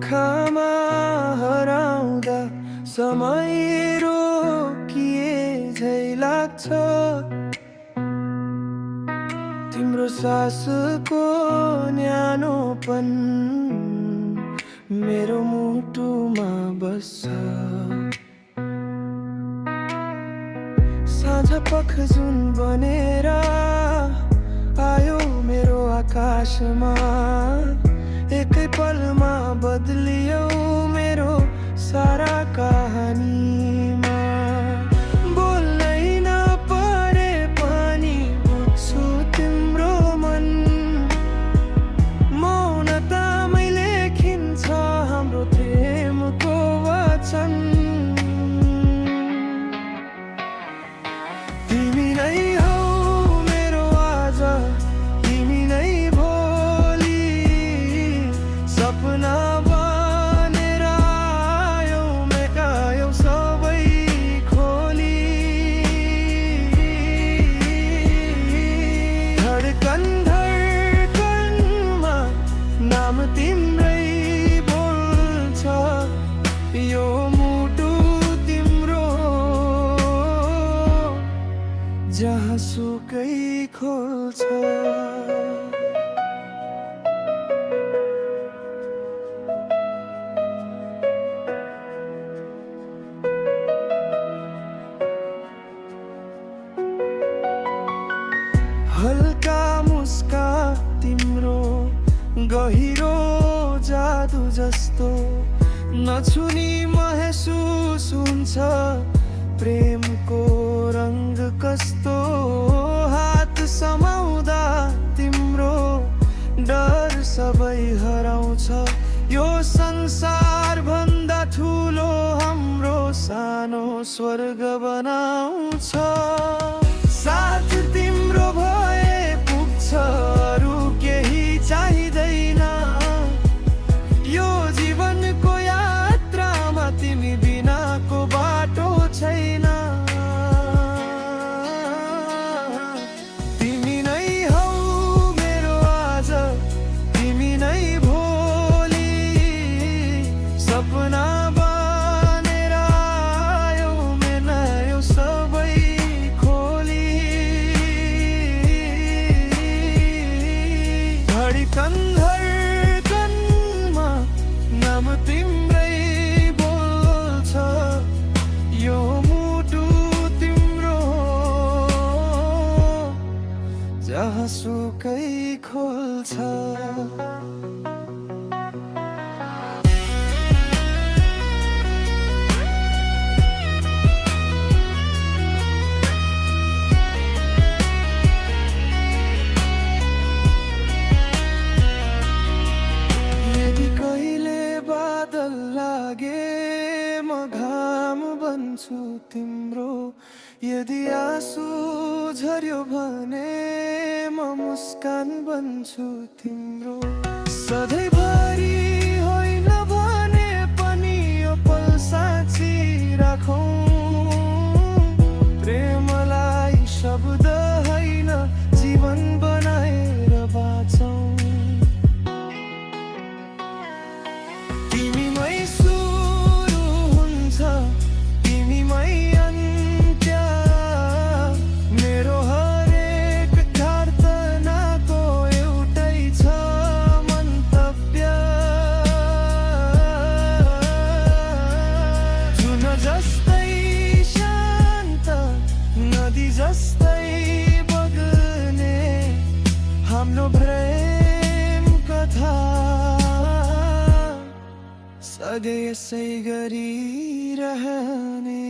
आँखामा हराउँदा समय रोकिए झै लाग्छ। तिम्रो सासको न्यानोपन मेरो मुटुमा बस्छ। साँझ पख जुन बनेर आयो मेरो आकाशमा, एकै पलमा बदलियो मेरो सारा कहानीमा। बोल्नै नपरे पनि बुझ्छु तिम्रो मन, मौनतामै लेखिन्छ हाम्रो प्रेमको वचन। तिमी नै हौ मेरो आज, तिमी नै भोलि, सपना बनेर आयौ मेटायौ सबै खोली। धडकन धडकनमा नाम तिम्रै बोल्छ, यो मुटु तिम्रो जहाँसुकै खोल्छ। हल्का मुस्कान तिम्रो गहिरो जादु जस्तो, नछुनी महसुस हुन्छ प्रेमको रंग कस्तो। हात समाउँदा तिम्रो डर सबै हराउँछ, यो संसार भन्दा ठुलो हाम्रो सानो स्वर्ग बनाउँछ। साथ तिम्रो भए पुग्छ, अरू केही चाहिँदैन। यो जीवनको यात्रामा तिमी बिनाको बाटो छैन। तिमी नै हौ मेरो आज, तिमी नै भोलि, सपना बनेर आयौ मेटायौ सबै खोली। धडकन धडकनमा नाम तिम्रै बोल्छ, यो मुटु तिम्रो जहाँसुकै खोल्छ। यदि कहिले बादल लागे म घाम बन्छु तिम्रो, यदि आँसु झर्यो भने म मुस्कान बन्छु तिम्रो। सधैँभरि होइन भने पनि यो पल साँची राखौँ, प्रेमलाई शब्द होइन जीवन बनाएर बाँचौँ। तिमीमै सुरु हुन्छ, तिमीमै अन्त्य, मेरो हरेक प्रार्थनाको एउटै छ मन्तव्य। जुन जस्तै शान्त, नदी जस्तै बग्ने हाम्रो प्रेम कथा सधैँ यसै गरी रहने।